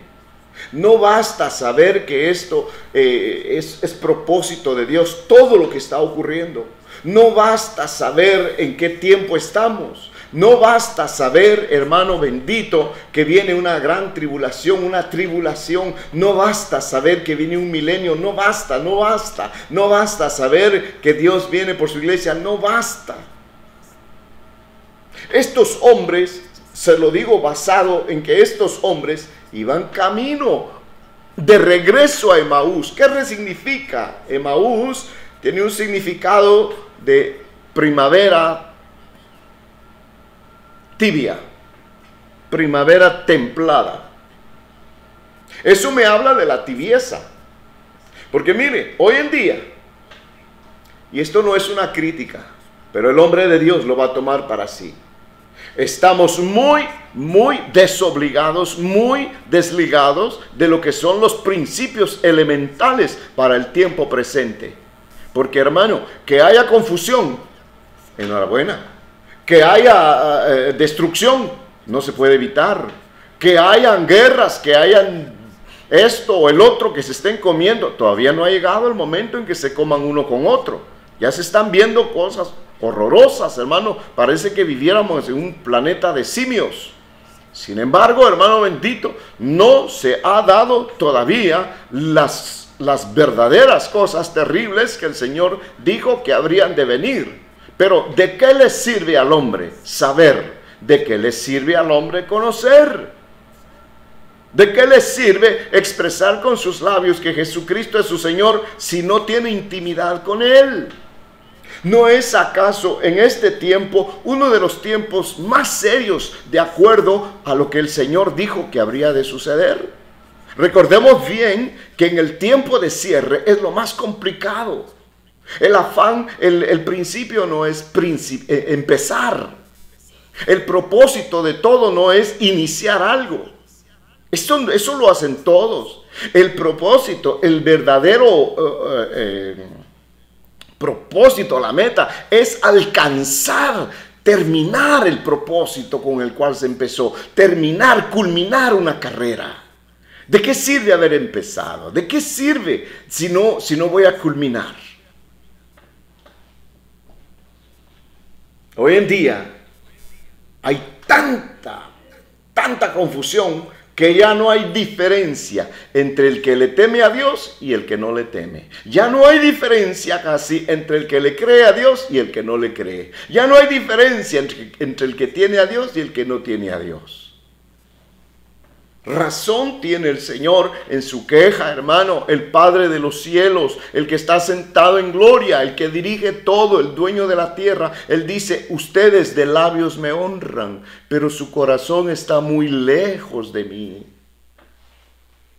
No basta saber que esto es propósito de Dios, todo lo que está ocurriendo. No basta saber en qué tiempo estamos. No basta saber, hermano bendito, que viene una gran tribulación, una tribulación. No basta saber que viene un milenio. No basta, no basta. No basta saber que Dios viene por su iglesia. No basta. Estos hombres, se lo digo basado en que estos hombres iban camino de regreso a Emaús. ¿Qué significa? Emaús tiene un significado de primavera tibia, primavera templada. Eso me habla de la tibieza. Porque mire, hoy en día, y esto no es una crítica, pero el hombre de Dios lo va a tomar para sí. Estamos muy desobligados, muy desligados de lo que son los principios elementales para el tiempo presente. Porque, hermano, que haya confusión, enhorabuena. Que haya destrucción, no se puede evitar. Que hayan guerras, que hayan esto o el otro que se estén comiendo. Todavía no ha llegado el momento en que se coman uno con otro. Ya se están viendo cosas horrorosas, hermano. Parece que viviéramos en un planeta de simios. Sin embargo, hermano bendito, no se ha dado todavía las verdaderas cosas terribles que el Señor dijo que habrían de venir. Pero ¿de qué le sirve al hombre saber? ¿De qué le sirve al hombre conocer? ¿De qué le sirve expresar con sus labios que Jesucristo es su Señor si no tiene intimidad con Él? ¿No es acaso en este tiempo uno de los tiempos más serios de acuerdo a lo que el Señor dijo que habría de suceder? Recordemos bien que en el tiempo de cierre es lo más complicado. El afán, el principio no es empezar. El propósito de todo no es iniciar algo. Eso lo hacen todos. El propósito, el verdadero propósito, la meta, es alcanzar, terminar el propósito con el cual se empezó. Terminar, culminar una carrera. ¿De qué sirve haber empezado? ¿De qué sirve si no voy a culminar? Hoy en día hay tanta confusión que ya no hay diferencia entre el que le teme a Dios y el que no le teme. Ya no hay diferencia casi entre el que le cree a Dios y el que no le cree. Ya no hay diferencia entre el que tiene a Dios y el que no tiene a Dios. Razón tiene el Señor en su queja, hermano, el Padre de los cielos, el que está sentado en gloria, el que dirige todo, el dueño de la tierra. Él dice, ustedes de labios me honran, pero su corazón está muy lejos de mí.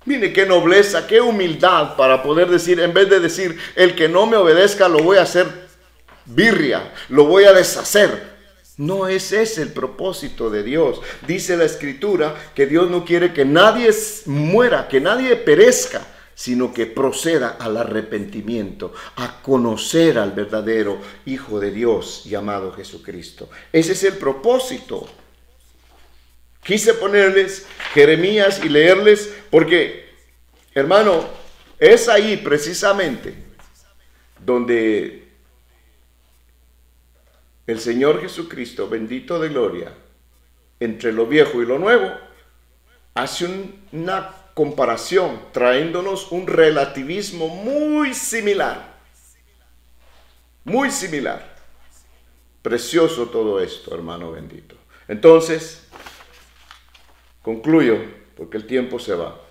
Mire qué nobleza, qué humildad para poder decir, en vez de decir, el que no me obedezca lo voy a hacer birria, lo voy a deshacer. No es ese el propósito de Dios. Dice la Escritura que Dios no quiere que nadie muera, que nadie perezca, sino que proceda al arrepentimiento, a conocer al verdadero Hijo de Dios llamado Jesucristo. Ese es el propósito. Quise ponerles Jeremías y leerles porque, hermano, es ahí precisamente donde el Señor Jesucristo, bendito de gloria, entre lo viejo y lo nuevo, hace una comparación, trayéndonos un relativismo muy similar. Muy similar. Precioso todo esto, hermano bendito. Entonces, concluyo, porque el tiempo se va.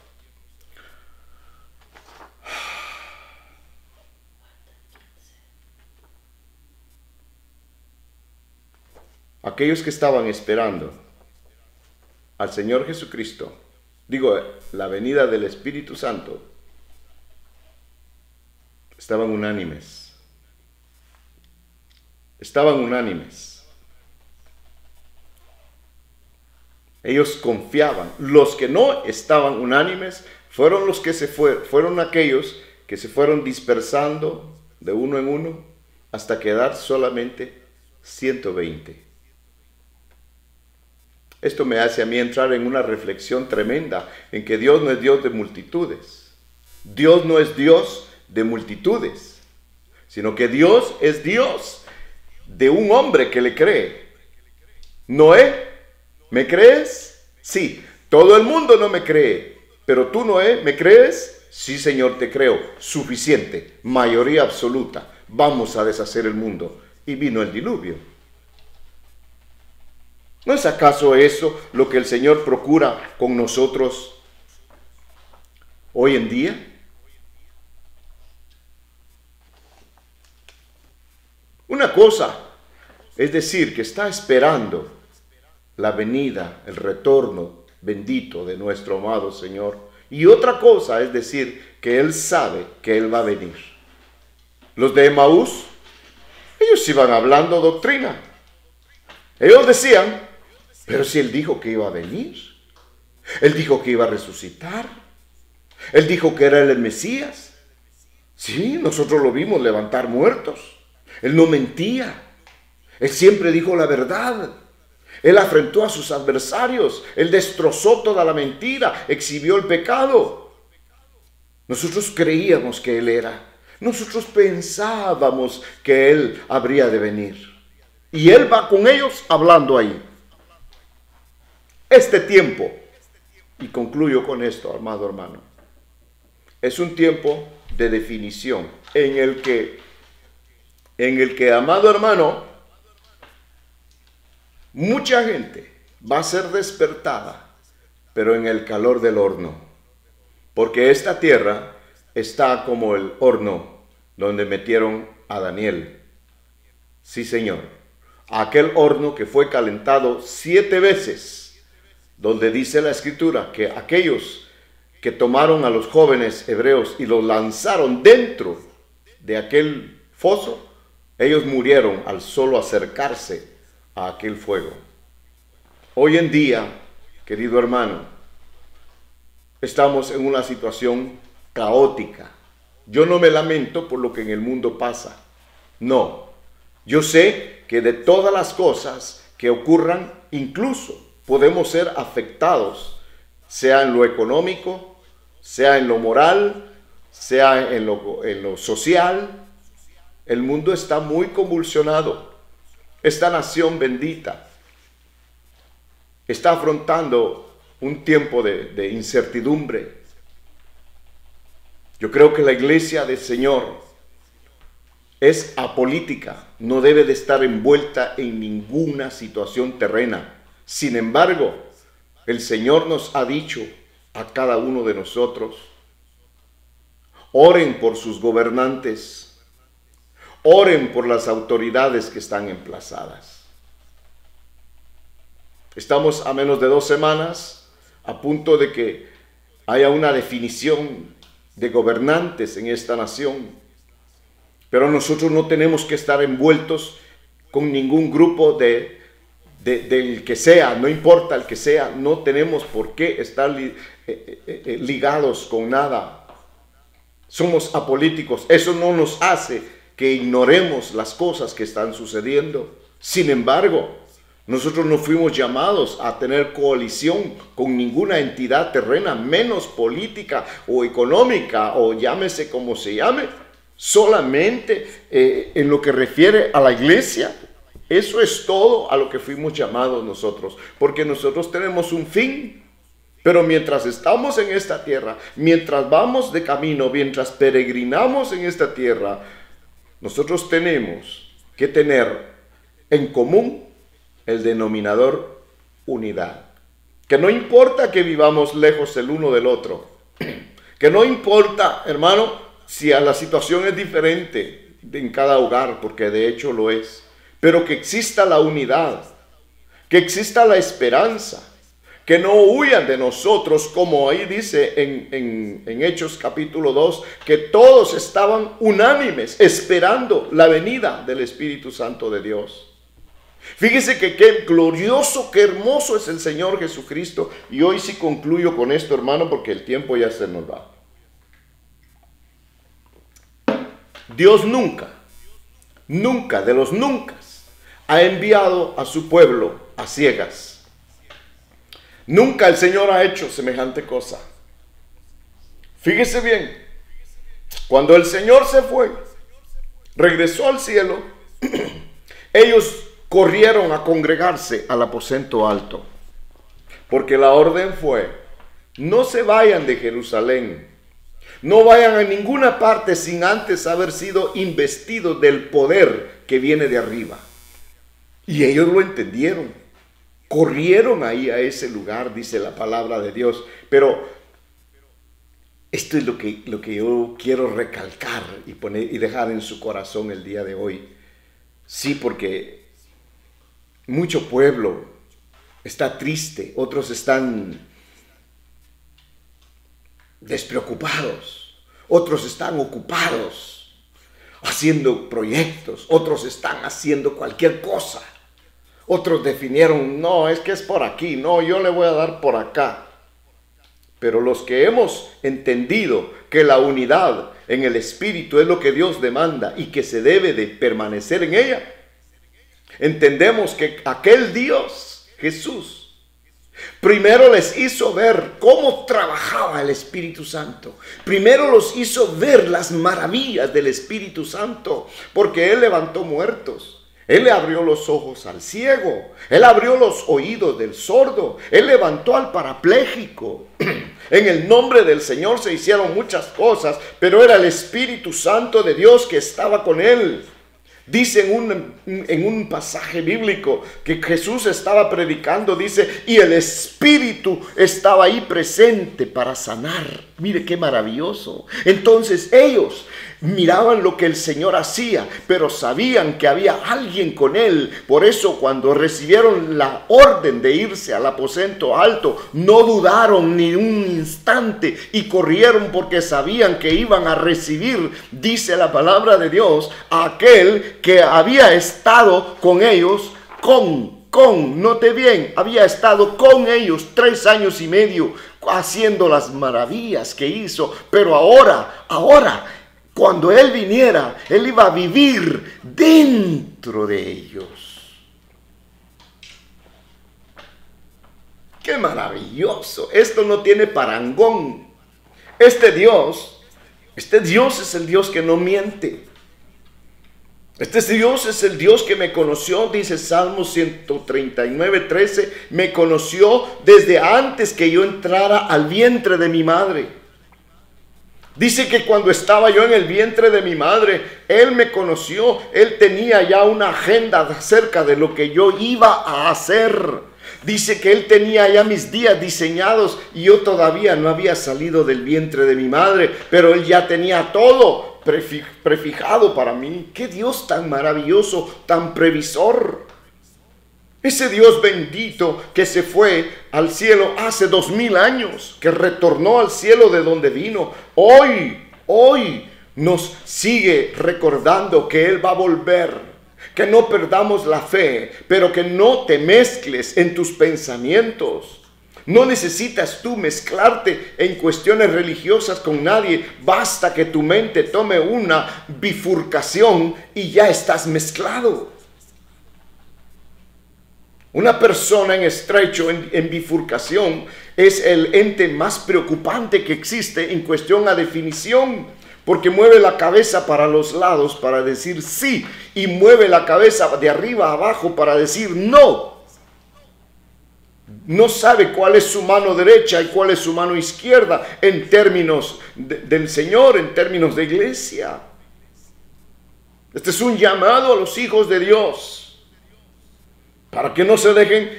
Aquellos que estaban esperando al Señor Jesucristo, digo, la venida del Espíritu Santo, estaban unánimes. Estaban unánimes. Ellos confiaban. Los que no estaban unánimes fueron los que fueron aquellos que se fueron dispersando de uno en uno hasta quedar solamente 120. Esto me hace a mí entrar en una reflexión tremenda en que Dios no es Dios de multitudes. Dios no es Dios de multitudes, sino que Dios es Dios de un hombre que le cree. Noé, ¿me crees? Sí. Todo el mundo no me cree, pero tú, Noé, ¿me crees? Sí, Señor, te creo. Suficiente, mayoría absoluta. Vamos a deshacer el mundo. Y vino el diluvio. ¿No es acaso eso lo que el Señor procura con nosotros hoy en día? Una cosa es decir que está esperando la venida, el retorno bendito de nuestro amado Señor. Y otra cosa es decir que Él sabe que Él va a venir. Los de Emaús, ellos iban hablando doctrina. Ellos decían, pero si Él dijo que iba a venir, Él dijo que iba a resucitar, Él dijo que era el Mesías. Sí, nosotros lo vimos levantar muertos. Él no mentía, Él siempre dijo la verdad. Él afrentó a sus adversarios, Él destrozó toda la mentira, exhibió el pecado. Nosotros creíamos que Él era, nosotros pensábamos que Él habría de venir. Y Él va con ellos hablando ahí. Este tiempo, y concluyo con esto, amado hermano, es un tiempo de definición en el que, amado hermano, mucha gente va a ser despertada, pero en el calor del horno, porque esta tierra está como el horno donde metieron a Daniel. Sí, Señor, aquel horno que fue calentado 7 veces, donde dice la Escritura que aquellos que tomaron a los jóvenes hebreos y los lanzaron dentro de aquel foso, ellos murieron al solo acercarse a aquel fuego. Hoy en día, querido hermano, estamos en una situación caótica. Yo no me lamento por lo que en el mundo pasa. No, yo sé que de todas las cosas que ocurran, incluso podemos ser afectados, sea en lo económico, sea en lo moral, sea en lo social. El mundo está muy convulsionado. Esta nación bendita está afrontando un tiempo de incertidumbre. Yo creo que la iglesia del Señor es apolítica, no debe de estar envuelta en ninguna situación terrena. Sin embargo, el Señor nos ha dicho a cada uno de nosotros: oren por sus gobernantes, oren por las autoridades que están emplazadas. Estamos a menos de 2 semanas a punto de que haya una definición de gobernantes en esta nación. Pero nosotros no tenemos que estar envueltos con ningún grupo del que sea, no importa el que sea, no tenemos por qué estar ligados con nada. Somos apolíticos. Eso no nos hace que ignoremos las cosas que están sucediendo. Sin embargo, nosotros no fuimos llamados a tener coalición con ninguna entidad terrena, menos política o económica, o llámese como se llame. Solamente en lo que refiere a la iglesia. Eso es todo a lo que fuimos llamados nosotros, porque nosotros tenemos un fin. Pero mientras estamos en esta tierra, mientras vamos de camino, mientras peregrinamos en esta tierra, nosotros tenemos que tener en común el denominador unidad. Que no importa que vivamos lejos el uno del otro, que no importa, hermano, si la situación es diferente en cada hogar, porque de hecho lo es, pero que exista la unidad, que exista la esperanza, que no huyan de nosotros, como ahí dice en Hechos capítulo 2, que todos estaban unánimes esperando la venida del Espíritu Santo de Dios. Fíjese que qué glorioso, qué hermoso es el Señor Jesucristo. Y hoy sí concluyo con esto, hermano, porque el tiempo ya se nos va. Dios nunca, nunca de los nunca ha enviado a su pueblo a ciegas. Nunca el Señor ha hecho semejante cosa. Fíjese bien, cuando el Señor se fue, regresó al cielo, ellos corrieron a congregarse al aposento alto, porque la orden fue: no se vayan de Jerusalén, no vayan a ninguna parte sin antes haber sido investidos del poder que viene de arriba. Y ellos lo entendieron, corrieron ahí a ese lugar, dice la palabra de Dios. Pero esto es lo que yo quiero recalcar y poner y dejar en su corazón el día de hoy. Sí, porque mucho pueblo está triste, otros están despreocupados, otros están ocupados haciendo proyectos, otros están haciendo cualquier cosa. Otros definieron: no, es que es por aquí, no, yo le voy a dar por acá. Pero los que hemos entendido que la unidad en el Espíritu es lo que Dios demanda y que se debe de permanecer en ella, entendemos que aquel Dios, Jesús, primero les hizo ver cómo trabajaba el Espíritu Santo. Primero los hizo ver las maravillas del Espíritu Santo, porque Él levantó muertos. Él le abrió los ojos al ciego. Él abrió los oídos del sordo. Él levantó al parapléjico. En el nombre del Señor se hicieron muchas cosas, pero era el Espíritu Santo de Dios que estaba con él. Dice en un pasaje bíblico que Jesús estaba predicando, dice, y el Espíritu estaba ahí presente para sanar. Mire qué maravilloso. Entonces ellos miraban lo que el Señor hacía, pero sabían que había alguien con él. Por eso cuando recibieron la orden de irse al aposento alto, no dudaron ni un instante y corrieron, porque sabían que iban a recibir, dice la palabra de Dios, a aquel que había estado con ellos, note bien, había estado con ellos 3 años y medio haciendo las maravillas que hizo. Pero ahora, cuando Él viniera, Él iba a vivir dentro de ellos. ¡Qué maravilloso! Esto no tiene parangón. Este Dios es el Dios que no miente. Este Dios es el Dios que me conoció, dice Salmos 139:13, me conoció desde antes que yo entrara al vientre de mi madre. Dice que cuando estaba yo en el vientre de mi madre, Él me conoció, Él tenía ya una agenda acerca de lo que yo iba a hacer. Dice que Él tenía ya mis días diseñados y yo todavía no había salido del vientre de mi madre, pero Él ya tenía todo prefijado para mí. ¡Qué Dios tan maravilloso, tan previsor! Ese Dios bendito que se fue al cielo hace 2000 años, que retornó al cielo de donde vino, hoy nos sigue recordando que Él va a volver, que no perdamos la fe, pero que no te mezcles en tus pensamientos. No necesitas tú mezclarte en cuestiones religiosas con nadie, basta que tu mente tome una bifurcación y ya estás mezclado. Una persona en estrecho, en bifurcación, es el ente más preocupante que existe en cuestión a definición, porque mueve la cabeza para los lados para decir sí, y mueve la cabeza de arriba a abajo para decir no. No sabe cuál es su mano derecha y cuál es su mano izquierda en términos del Señor, en términos de iglesia. Este es un llamado a los hijos de Dios, para que no se dejen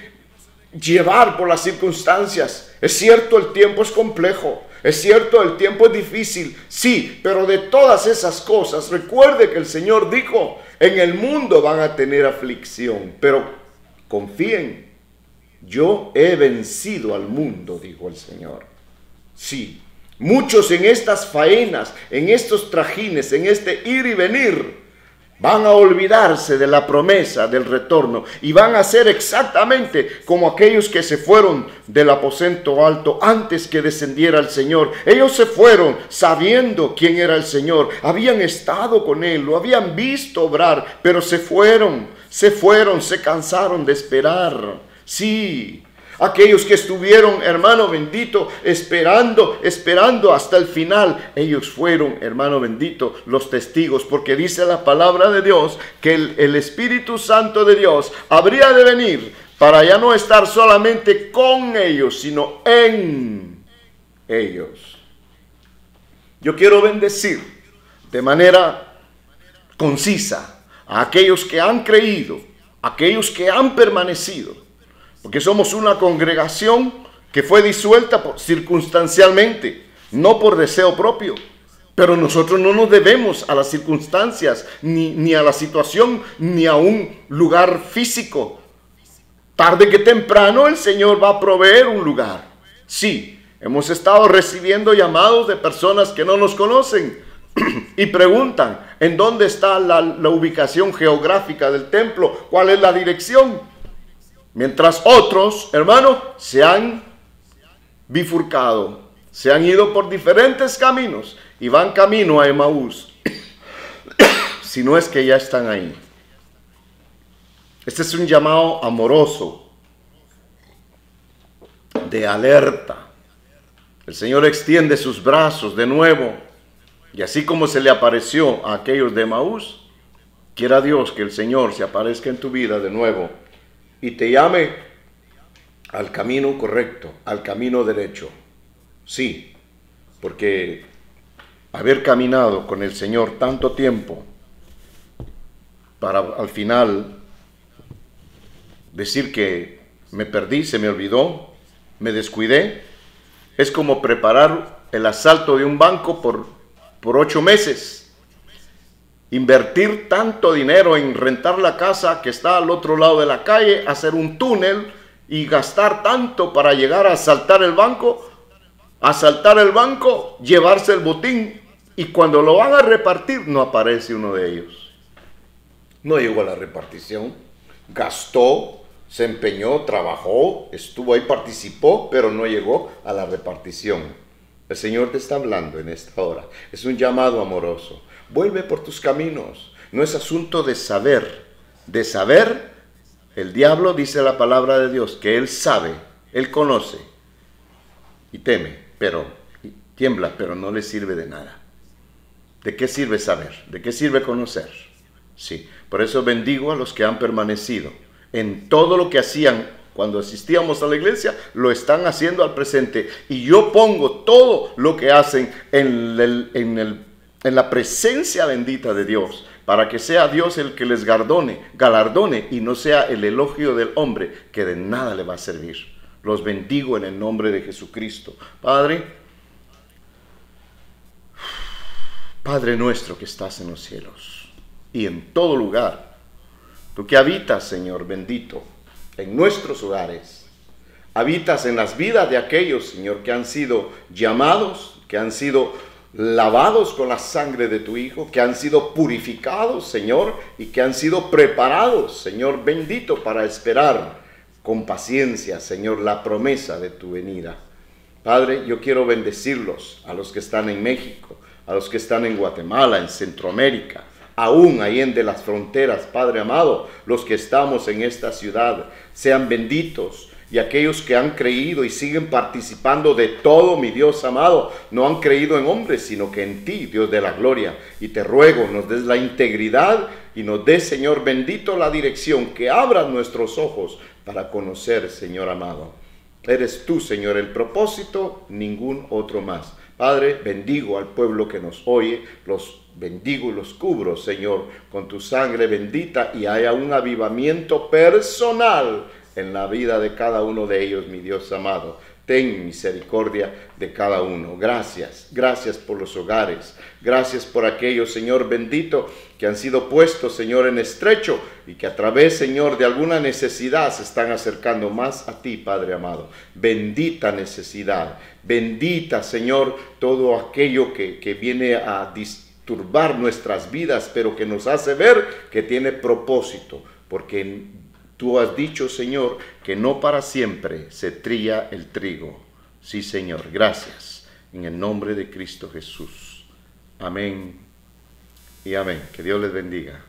llevar por las circunstancias. Es cierto, el tiempo es complejo. Es cierto, el tiempo es difícil. Sí, pero de todas esas cosas, recuerde que el Señor dijo, en el mundo van a tener aflicción, pero confíen, yo he vencido al mundo, dijo el Señor. Sí, muchos en estas faenas, en estos trajines, en este ir y venir, van a olvidarse de la promesa del retorno y van a ser exactamente como aquellos que se fueron del aposento alto antes que descendiera el Señor. Ellos se fueron sabiendo quién era el Señor, habían estado con Él, lo habían visto obrar, pero se cansaron de esperar. Sí, aquellos que estuvieron, hermano bendito, esperando hasta el final, ellos fueron, hermano bendito, los testigos, porque dice la palabra de Dios que el Espíritu Santo de Dios habría de venir para ya no estar solamente con ellos, sino en ellos. Yo quiero bendecir de manera concisa a aquellos que han creído, a aquellos que han permanecido, porque somos una congregación que fue disuelta circunstancialmente, no por deseo propio. Pero nosotros no nos debemos a las circunstancias, ni a la situación, ni a un lugar físico. Tarde que temprano el Señor va a proveer un lugar. Sí, hemos estado recibiendo llamados de personas que no nos conocen y preguntan, ¿en dónde está la ubicación geográfica del templo? ¿Cuál es la dirección? Mientras otros, hermanos, se han bifurcado, se han ido por diferentes caminos y van camino a Emaús, si no es que ya están ahí. Este es un llamado amoroso, de alerta. El Señor extiende sus brazos de nuevo, y así como se le apareció a aquellos de Emaús, quiera Dios que el Señor se aparezca en tu vida de nuevo y te llame al camino correcto, al camino derecho. Sí, porque haber caminado con el Señor tanto tiempo para al final decir que me perdí, se me olvidó, me descuidé, es como preparar el asalto de un banco por 8 meses. Invertir tanto dinero en rentar la casa que está al otro lado de la calle, hacer un túnel y gastar tanto para llegar a asaltar el banco, llevarse el botín, y cuando lo van a repartir no aparece uno de ellos. No llegó a la repartición, gastó, se empeñó, trabajó, estuvo ahí, participó, pero no llegó a la repartición. El Señor te está hablando en esta hora, es un llamado amoroso. Vuelve por tus caminos. No es asunto de saber. De saber, el diablo dice la palabra de Dios, que él sabe, él conoce y teme, pero tiembla, pero no le sirve de nada. ¿De qué sirve saber? ¿De qué sirve conocer? Sí, por eso bendigo a los que han permanecido. En todo lo que hacían cuando asistíamos a la iglesia, lo están haciendo al presente. Y yo pongo todo lo que hacen en la presencia bendita de Dios, para que sea Dios el que les galardone y no sea el elogio del hombre, que de nada le va a servir. Los bendigo en el nombre de Jesucristo. Padre nuestro que estás en los cielos y en todo lugar, tú que habitas, Señor bendito, en nuestros hogares, habitas en las vidas de aquellos, Señor, que han sido llamados, que han sido lavados con la sangre de tu Hijo, que han sido purificados, Señor, y que han sido preparados, Señor bendito, para esperar con paciencia, Señor, la promesa de tu venida. Padre, yo quiero bendecirlos, a los que están en México, a los que están en Guatemala, en Centroamérica, aún ahí en de las fronteras, Padre amado, los que estamos en esta ciudad, sean benditos. Y aquellos que han creído y siguen participando de todo, mi Dios amado, no han creído en hombres, sino que en ti, Dios de la gloria. Y te ruego, nos des la integridad y nos des, Señor bendito, la dirección, que abras nuestros ojos para conocer, Señor amado. Eres tú, Señor, el propósito, ningún otro más. Padre, bendigo al pueblo que nos oye, los bendigo y los cubro, Señor, con tu sangre bendita, y haya un avivamiento personal en la vida de cada uno de ellos, mi Dios amado. Ten misericordia de cada uno. Gracias, gracias por los hogares. Gracias por aquellos, Señor bendito, que han sido puestos, Señor, en estrecho y que a través, Señor, de alguna necesidad se están acercando más a ti, Padre amado. Bendita necesidad. Bendita, Señor, todo aquello que viene a disturbar nuestras vidas, pero que nos hace ver que tiene propósito, porque tú has dicho, Señor, que no para siempre se trilla el trigo. Sí, Señor, gracias. En el nombre de Cristo Jesús. Amén y amén. Que Dios les bendiga.